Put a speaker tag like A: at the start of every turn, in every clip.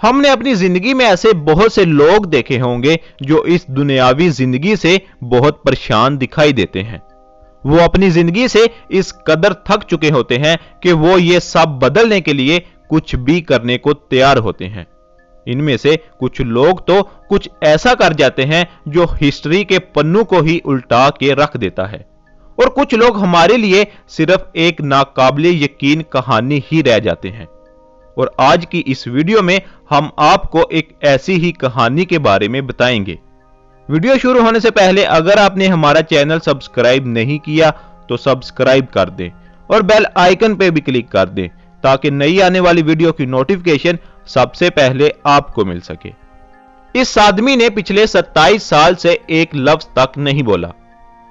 A: हमने अपनी जिंदगी में ऐसे बहुत से लोग देखे होंगे जो इस दुनियावी जिंदगी से बहुत परेशान दिखाई देते हैं। वो अपनी जिंदगी से इस कदर थक चुके होते हैं कि वो ये सब बदलने के लिए कुछ भी करने को तैयार होते हैं। इनमें से कुछ लोग तो कुछ ऐसा कर जाते हैं जो हिस्ट्री के पन्नों को ही उल्टा के रख देता है, और कुछ लोग हमारे लिए सिर्फ एक नाकाबिले यकीन कहानी ही रह जाते हैं। और आज की इस वीडियो में हम आपको एक ऐसी ही कहानी के बारे में बताएंगे। वीडियो शुरू होने से पहले अगर आपने हमारा चैनल सब्सक्राइब नहीं किया तो सब्सक्राइब कर दें और बेल आइकन पे भी क्लिक कर दें ताकि नई आने वाली वीडियो की नोटिफिकेशन सबसे पहले आपको मिल सके। इस आदमी ने पिछले 27 साल से एक लफ्ज तक नहीं बोला।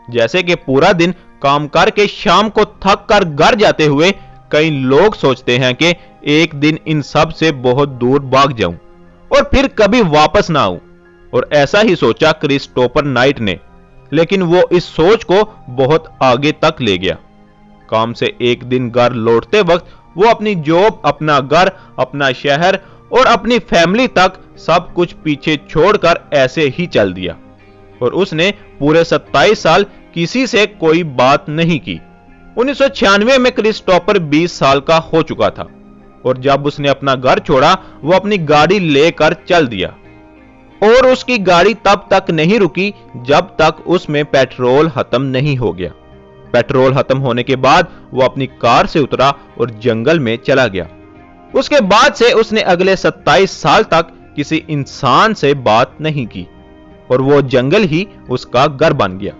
A: जैसे कि पूरा दिन काम करके शाम को थक कर घर जाते हुए कई लोग सोचते हैं कि एक दिन इन सब से बहुत दूर भाग जाऊं और फिर कभी वापस ना आऊं, और ऐसा ही सोचा क्रिस्टोफर नाइट ने, लेकिन वो इस सोच को बहुत आगे तक ले गया। काम से एक दिन घर लौटते वक्त वो अपनी जॉब, अपना घर, अपना शहर और अपनी फैमिली तक सब कुछ पीछे छोड़कर ऐसे ही चल दिया, और उसने पूरे 27 साल किसी से कोई बात नहीं की। 1996 में क्रिस्टोफर 20 साल का हो चुका था, और जब उसने अपना घर छोड़ा वो अपनी गाड़ी लेकर चल दिया, और उसकी गाड़ी तब तक नहीं रुकी जब तक उसमें पेट्रोल खत्म नहीं हो गया। पेट्रोल खत्म होने के बाद वो अपनी कार से उतरा और जंगल में चला गया। उसके बाद से उसने अगले 27 साल तक किसी इंसान से बात नहीं की, और वो जंगल ही उसका घर बन गया।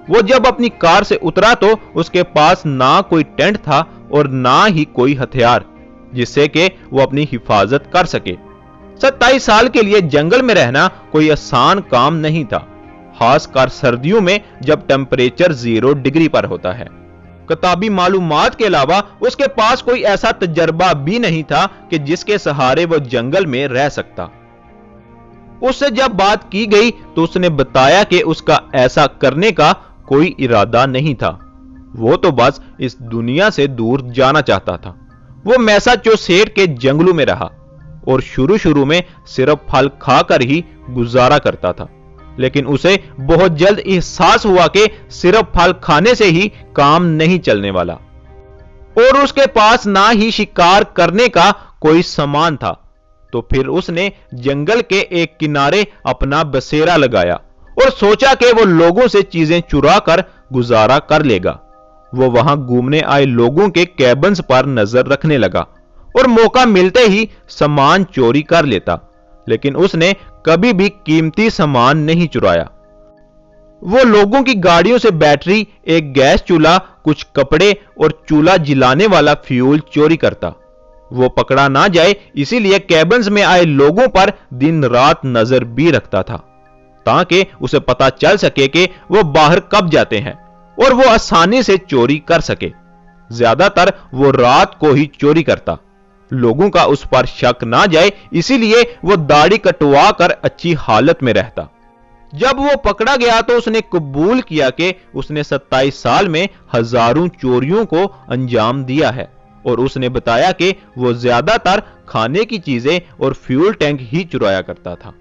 A: वो जब अपनी कार से उतरा तो उसके पास ना कोई टेंट था और ना ही कोई हथियार जिससे कि वो अपनी हिफाजत कर सके। 27 साल के लिए जंगल में रहना कोई आसान काम नहीं था, खासकर सर्दियों में जब टेम्परेचर 0 डिग्री पर होता है। किताबी मालूमात के अलावा उसके पास कोई ऐसा तजर्बा भी नहीं था कि जिसके सहारे वो जंगल में रह सकता। उससे जब बात की गई तो उसने बताया कि उसका ऐसा करने का कोई इरादा नहीं था, वो तो बस इस दुनिया से दूर जाना चाहता था। वो मैसाचुसेट्स के जंगलों में रहा और शुरू में सिर्फ फल खाकर ही गुजारा करता था, लेकिन उसे बहुत जल्द एहसास हुआ कि सिर्फ फल खाने से ही काम नहीं चलने वाला, और उसके पास ना ही शिकार करने का कोई सामान था। तो फिर उसने जंगल के एक किनारे अपना बसेरा लगाया और सोचा कि वो लोगों से चीजें चुरा कर गुजारा कर लेगा। वो वहां घूमने आए लोगों के कैबन्स पर नजर रखने लगा और मौका मिलते ही सामान चोरी कर लेता, लेकिन उसने कभी भी कीमती सामान नहीं चुराया। वो लोगों की गाड़ियों से बैटरी, एक गैस चूल्हा, कुछ कपड़े और चूल्हा जलाने वाला फ्यूल चोरी करता। वो पकड़ा ना जाए इसीलिए कैबन्स में आए लोगों पर दिन रात नजर भी रखता था, ताकि उसे पता चल सके कि वो बाहर कब जाते हैं और वो आसानी से चोरी कर सके। ज्यादातर वो रात को ही चोरी करता, लोगों का उस पर शक ना जाए इसीलिए वो दाढ़ी कटवा कर अच्छी हालत में रहता। जब वो पकड़ा गया तो उसने कबूल किया कि उसने 27 साल में हजारों चोरियों को अंजाम दिया है, और उसने बताया कि वो ज्यादातर खाने की चीजें और फ्यूल टैंक ही चुराया करता था।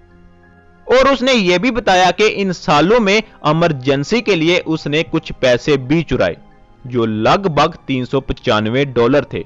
A: और उसने ये भी बताया कि इन सालों में इमरजेंसी के लिए उसने कुछ पैसे भी चुराए जो लगभग $395 थे।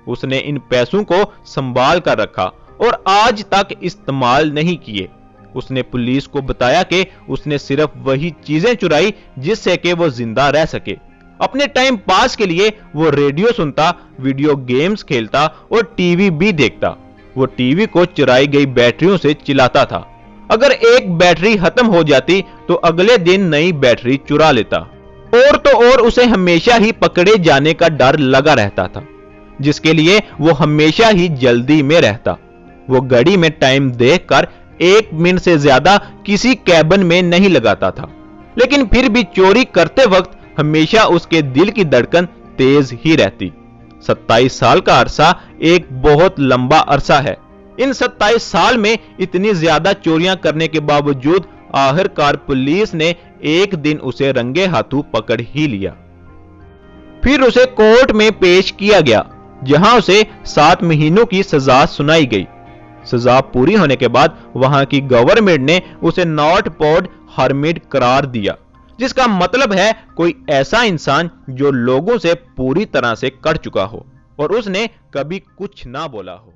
A: उसने इन पैसों को संभाल कर रखा और आज तक इस्तेमाल नहीं किए। उसने पुलिस को बताया कि उसने सिर्फ वही चीजें चुराई जिससे कि वो जिंदा रह सके। अपने टाइम पास के लिए वो रेडियो सुनता, वीडियो गेम्स खेलता और टीवी भी देखता। वो टीवी को चुराई गई बैटरियों से चलाता था। अगर एक बैटरी खत्म हो जाती तो अगले दिन नई बैटरी चुरा लेता। और तो और उसे हमेशा ही पकड़े जाने का डर लगा रहता था, जिसके लिए वो हमेशा ही जल्दी में रहता। वो घड़ी में टाइम देखकर 1 मिनट से ज्यादा किसी कैबिन में नहीं लगाता था, लेकिन फिर भी चोरी करते वक्त हमेशा उसके दिल की धड़कन तेज ही रहती। 27 साल का अरसा एक बहुत लंबा अरसा है। इन 27 साल में इतनी ज्यादा चोरियां करने के बावजूद आखिरकार पुलिस ने एक दिन उसे रंगे हाथों पकड़ ही लिया। फिर उसे कोर्ट में पेश किया गया, जहां उसे 7 महीनों की सजा सुनाई गई। सजा पूरी होने के बाद वहां की गवर्नमेंट ने उसे नॉट पॉड हर्मिट करार दिया, जिसका मतलब है कोई ऐसा इंसान जो लोगों से पूरी तरह से कट चुका हो और उसने कभी कुछ ना बोला हो।